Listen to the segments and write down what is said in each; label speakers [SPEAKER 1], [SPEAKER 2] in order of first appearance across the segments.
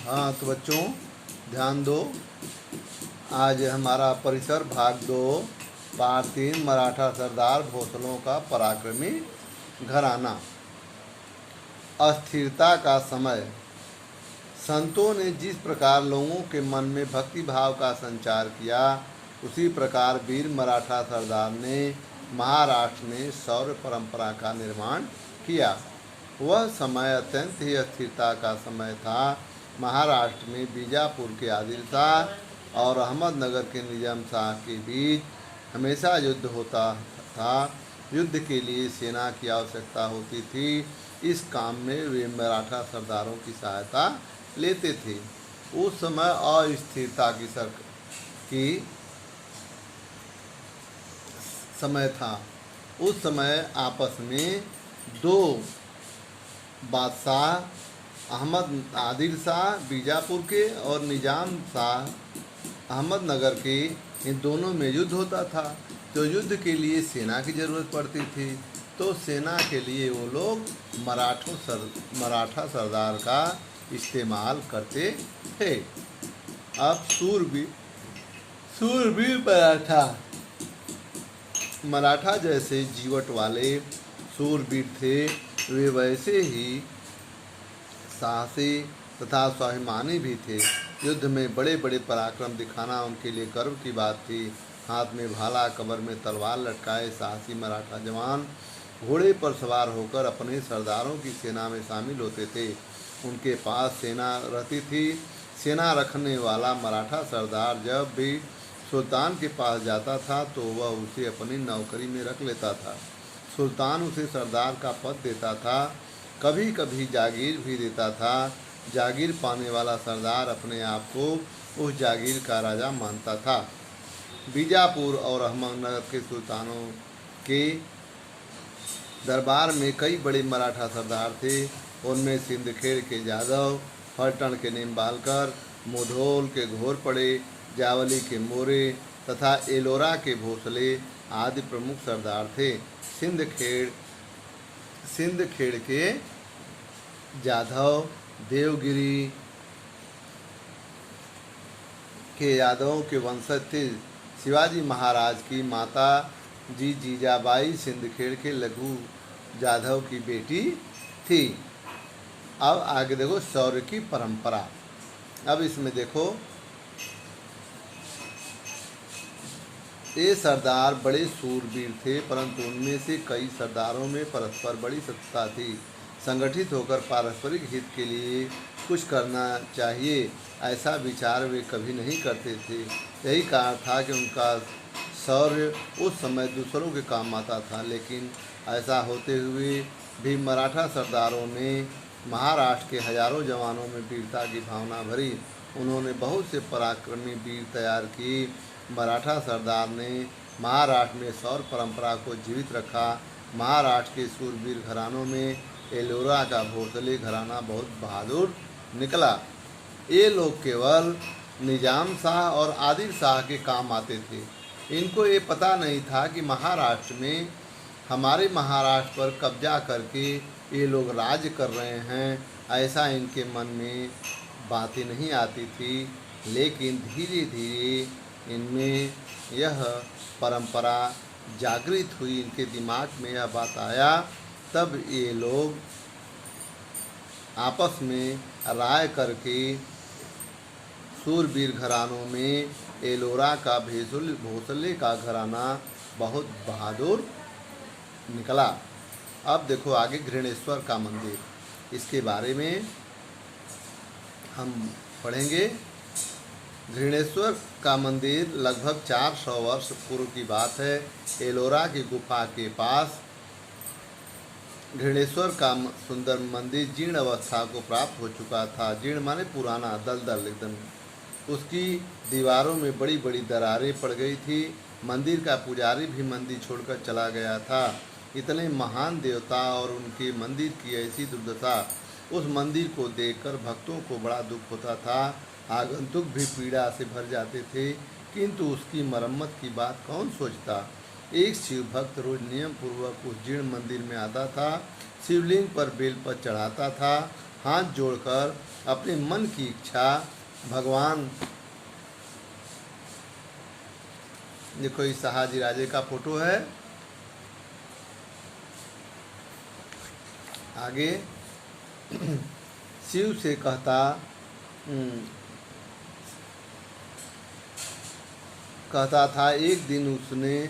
[SPEAKER 1] हाँ तो बच्चों ध्यान दो। आज हमारा परिसर भाग 2 पार्ट 3 मराठा सरदार भोसलों का पराक्रमी घराना। अस्थिरता का समय। संतों ने जिस प्रकार लोगों के मन में भक्ति भाव का संचार किया, उसी प्रकार वीर मराठा सरदार ने महाराष्ट्र में शौर्य परंपरा का निर्माण किया। वह समय अत्यंत ही अस्थिरता का समय था। महाराष्ट्र में बीजापुर के आदिल शाह और अहमदनगर के निजाम शाह के बीच हमेशा युद्ध होता था। युद्ध के लिए सेना की आवश्यकता होती थी। इस काम में वे मराठा सरदारों की सहायता लेते थे। उस समय अस्थिरता की समय था। उस समय आपस में दो बादशाह आदिल शाह बीजापुर के और निजाम शाह अहमदनगर के, इन दोनों में युद्ध होता था। तो युद्ध के लिए सेना की ज़रूरत पड़ती थी। तो सेना के लिए वो लोग मराठा सरदार का इस्तेमाल करते थे। अब सूरवीर मराठा जैसे जीवट वाले सूरवीर थे। वे वैसे ही साहसी तथा स्वाभिमानी भी थे। युद्ध में बड़े बड़े पराक्रम दिखाना उनके लिए गर्व की बात थी। हाथ में भाला, कमर में तलवार लटकाए साहसी मराठा जवान घोड़े पर सवार होकर अपने सरदारों की सेना में शामिल होते थे। उनके पास सेना रहती थी। सेना रखने वाला मराठा सरदार जब भी सुल्तान के पास जाता था तो वह उसे अपनी नौकरी में रख लेता था। सुल्तान उसे सरदार का पद देता था, कभी कभी जागीर भी देता था। जागीर पाने वाला सरदार अपने आप को उस जागीर का राजा मानता था। बीजापुर और अहमदनगर के सुल्तानों के दरबार में कई बड़े मराठा सरदार थे। उनमें सिंदखेड़ के जादव, फलटण के निम्बालकर, मुधोल के घोरपड़े, जावली के मोरे तथा एलोरा के भोसले आदि प्रमुख सरदार थे। सिंदखेड़ के जाधव देवगिरी के यादवों के वंशज थे। शिवाजी महाराज की माता जी जीजाबाई सिंदखेड़ के लघु जाधव की बेटी थी। अब आगे देखो शौर्य की परंपरा। अब इसमें देखो ये सरदार बड़े सूरवीर थे, परंतु उनमें से कई सरदारों में परस्पर बड़ी सत्ता थी। संगठित होकर पारस्परिक हित के लिए कुछ करना चाहिए, ऐसा विचार वे कभी नहीं करते थे। यही कारण था कि उनका शौर्य उस समय दूसरों के काम आता था। लेकिन ऐसा होते हुए भी मराठा सरदारों ने महाराष्ट्र के हजारों जवानों में वीरता की भावना भरी। उन्होंने बहुत से पराक्रमी वीर तैयार किए। मराठा सरदार ने महाराष्ट्र में शौर्य परंपरा को जीवित रखा। महाराष्ट्र के सूरवीर घरानों में एलोरा का भोसले घराना बहुत बहादुर निकला। ये लोग केवल निजाम शाह और आदिल शाह के काम आते थे। इनको ये पता नहीं था कि महाराष्ट्र में हमारे महाराष्ट्र पर कब्जा करके ये लोग राज कर रहे हैं। ऐसा इनके मन में बातें नहीं आती थी। लेकिन धीरे धीरे इनमें यह परंपरा जागृत हुई, इनके दिमाग में यह बात आया। तब ये लोग आपस में राय करके सूरवीर घरानों में एलोरा का भोसले का घराना बहुत बहादुर निकला। अब देखो आगे घृणेश्वर का मंदिर, इसके बारे में हम पढ़ेंगे। घृणेश्वर का मंदिर लगभग 400 वर्ष पूर्व की बात है। एलोरा की गुफा के पास घृणेश्वर का सुंदर मंदिर जीर्ण अवस्था को प्राप्त हो चुका था। जीर्ण माने पुराना, दलदल एकदम। उसकी दीवारों में बड़ी बड़ी दरारें पड़ गई थी। मंदिर का पुजारी भी मंदिर छोड़कर चला गया था। इतने महान देवता और उनके मंदिर की ऐसी दुर्दशा, उस मंदिर को देखकर भक्तों को बड़ा दुख होता था। आगंतुक भी पीड़ा से भर जाते थे, किंतु उसकी मरम्मत की बात कौन सोचता। एक शिव भक्त रोज नियम पूर्वक उस जीर्ण मंदिर में आता था, शिवलिंग पर बेलपत्र चढ़ाता था हाथ जोड़कर अपने मन की इच्छा भगवान, देखो इस शहाजी राजे का फोटो है। आगे शिव से कहता था। एक दिन उसने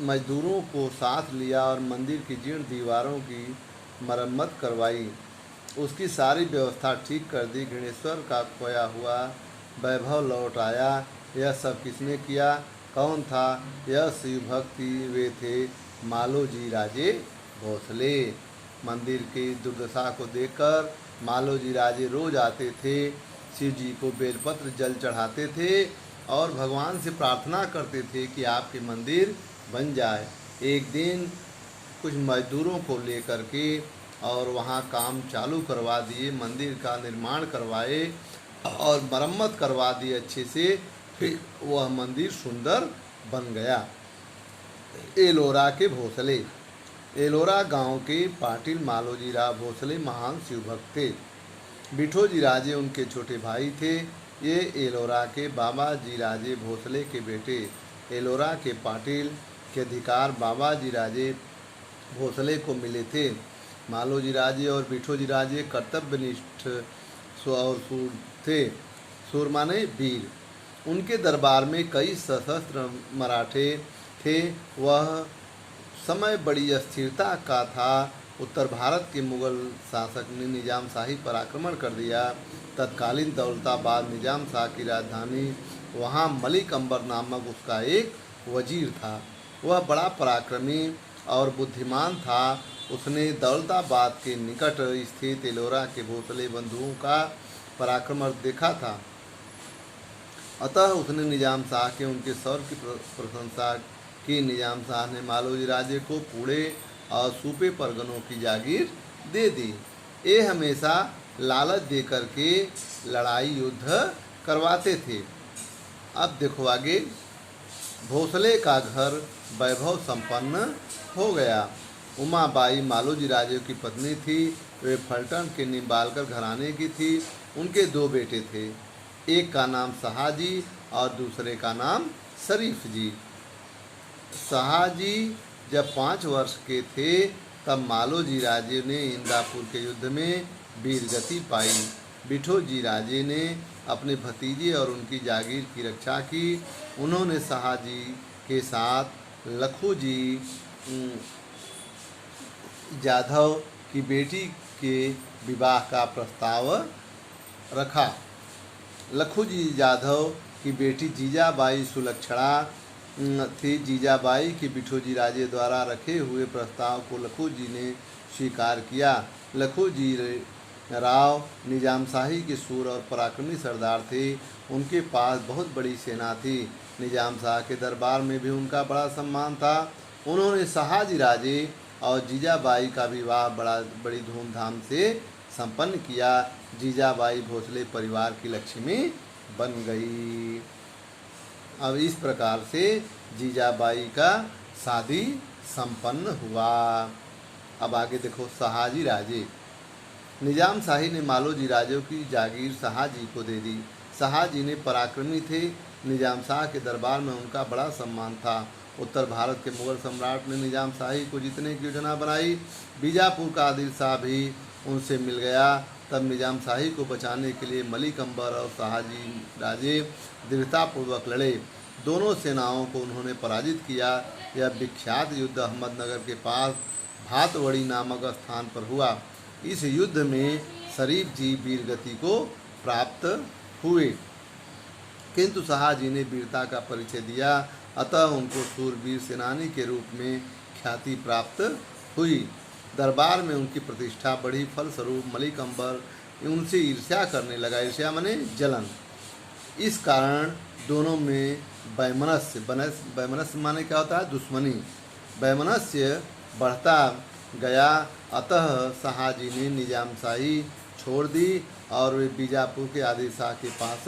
[SPEAKER 1] मजदूरों को साथ लिया और मंदिर की जीर्ण दीवारों की मरम्मत करवाई, उसकी सारी व्यवस्था ठीक कर दी। गणेश्वर का खोया हुआ वैभव लौट आया। यह सब किसने किया? कौन था? यह शिव भक्ति वे थे मालोजी राजे भोसले। मंदिर की दुर्दशा को देखकर मालोजी राजे रोज आते थे, शिव जी को बेलपत्र जल चढ़ाते थे और भगवान से प्रार्थना करते थे कि आपके मंदिर बन जाए। एक दिन कुछ मजदूरों को लेकर के और वहाँ काम चालू करवा दिए, मंदिर का निर्माण करवाए और मरम्मत करवा दी अच्छे से। फिर वह मंदिर सुंदर बन गया। एलोरा के भोसले। एलोरा गांव के पाटिल मालोजी राव भोसले महान शिव भक्त थे। बिठोजी राजे उनके छोटे भाई थे। ये एलोरा के बाबा जी राजे भोसले के बेटे। एलोरा के पाटिल के अधिकार बाबा जी राजे भोसले को मिले थे। मालोजी राजे और बिठोजी राजे कर्तव्यनिष्ठ और सूर थे। सूर माने वीर। उनके दरबार में कई सशस्त्र मराठे थे। वह समय बड़ी अस्थिरता का था। उत्तर भारत के मुगल शासक ने निजाम शाही पर आक्रमण कर दिया। तत्कालीन दौलताबाद निजाम शाह की राजधानी, वहाँ मलिक अंबर नामक उसका एक वजीर था। वह बड़ा पराक्रमी और बुद्धिमान था। उसने दौलताबाद के निकट स्थित एलोरा के भोसले बंधुओं का पराक्रम देखा था। अतः उसने निजाम शाह के उनके शौर्य की प्रशंसा की। निजाम शाह ने मालोजी राजे को पूरे और सूपे परगनों की जागीर दे दी। ये हमेशा लालच दे करके लड़ाई युद्ध करवाते थे। अब देखो आगे, भोसले का घर वैभव संपन्न हो गया। उमाबाई मालोजी राजे की पत्नी थी। वे फलटन के निम्बालकर घराने की थी। उनके दो बेटे थे, एक का नाम शहाजी और दूसरे का नाम शरीफ जी। शहाजी जब 5 वर्ष के थे तब मालोजी राजे ने इंदापुर के युद्ध में वीरगति पाई। बिठोजी राजे ने अपने भतीजे और उनकी जागीर की रक्षा की। उन्होंने शहाजी के साथ लखूजी जाधव की बेटी के विवाह का प्रस्ताव रखा। लखूजी जाधव की बेटी जीजाबाई सुलक्षणा थी। जीजाबाई के बिठोजी राजे द्वारा रखे हुए प्रस्ताव को लखूजी ने स्वीकार किया। लखूजी राव निजाम शाही के सूर और पराक्रमी सरदार थे। उनके पास बहुत बड़ी सेना थी। निजाम शाह के दरबार में भी उनका बड़ा सम्मान था। उन्होंने शहाजी राजे और जीजाबाई का विवाह बड़ी धूमधाम से संपन्न किया। जीजाबाई भोसले परिवार की लक्ष्मी बन गई। अब इस प्रकार से जीजाबाई का शादी संपन्न हुआ। अब आगे देखो, शहाजी राजे। निजाम शाही ने मालोजी राजों की जागीर शहाजी को दे दी। शहाजी ने पराक्रमी थे। निजाम शाह के दरबार में उनका बड़ा सम्मान था। उत्तर भारत के मुगल सम्राट ने निजाम शाही को जीतने की योजना बनाई। बीजापुर का आदिल शाह भी उनसे मिल गया। तब निजाम शाही को बचाने के लिए मलिक अंबर और शहाजी राजे दृढ़तापूर्वक लड़े। दोनों सेनाओं को उन्होंने पराजित किया। यह विख्यात युद्ध अहमदनगर के पास भातवड़ी नामक स्थान पर हुआ। इस युद्ध में शरीफ जी वीरगति को प्राप्त हुए, किंतु शहाजी ने वीरता का परिचय दिया। अतः उनको शूरवीर सेनानी के रूप में ख्याति प्राप्त हुई। दरबार में उनकी प्रतिष्ठा बढ़ी। फलस्वरूप मलिक अंबर उनसे ईर्ष्या करने लगा। ईर्ष्या माने जलन। इस कारण दोनों में वैमनस्य माने क्या होता है? दुश्मनी। वैमनस्य बढ़ता गया। अतः शहाजी ने निजाम शाही छोड़ दी और वे बीजापुर के आदिल शाह के पास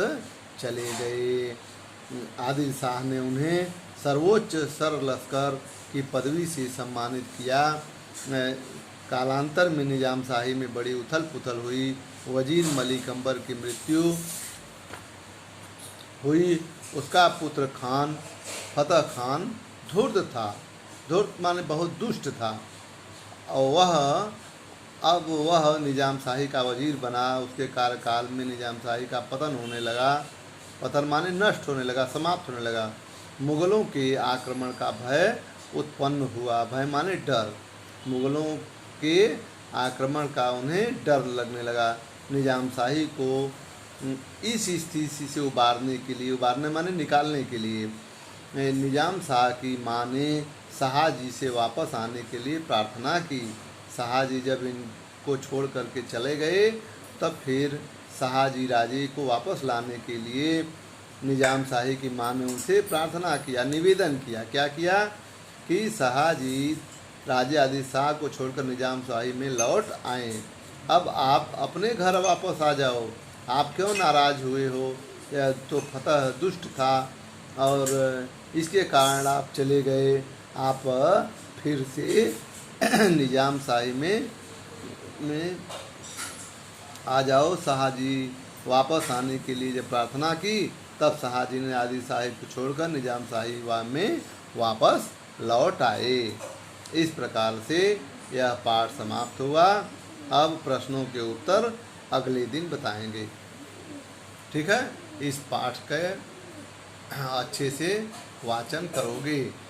[SPEAKER 1] चले गए। आदिल शाह ने उन्हें सर्वोच्च सर लश्कर की पदवी से सम्मानित किया। कालांतर में निजाम शाही में बड़ी उथल पुथल हुई। वजीर मलिक अंबर की मृत्यु हुई। उसका पुत्र खान फतह खान धूर्त था। धूर्त माने बहुत दुष्ट था। और वह निजाम शाही का वजीर बना। उसके कार्यकाल में निजाम शाही का पतन होने लगा। पतन माने नष्ट होने लगा, समाप्त होने लगा। मुगलों के आक्रमण का भय उत्पन्न हुआ। भय माने डर। मुगलों के आक्रमण का उन्हें डर लगने लगा। निजाम शाही को इस स्थिति से उबारने के लिए, उबारने माने निकालने के लिए, निजाम शाह की माँ ने शाहजी से वापस आने के लिए प्रार्थना की। शाहजी जब इनको छोड़ करके चले गए तब फिर शाहजी राजे को वापस लाने के लिए निजाम शाही की माँ ने उनसे प्रार्थना किया, निवेदन किया। क्या किया कि शाहजी राजे आदि शाह को छोड़कर निजाम शाही में लौट आए। अब आप अपने घर वापस आ जाओ। आप क्यों नाराज़ हुए हो? या तो फतह दुष्ट था और इसके कारण आप चले गए। आप फिर से निजाम शाही में आ जाओ। शाहजी वापस आने के लिए जब प्रार्थना की तब शाहजी ने आदि साहिब को छोड़कर निजाम शाही में वापस लौट आए। इस प्रकार से यह पाठ समाप्त हुआ। अब प्रश्नों के उत्तर अगले दिन बताएंगे। ठीक है, इस पाठ का अच्छे से वाचन करोगे।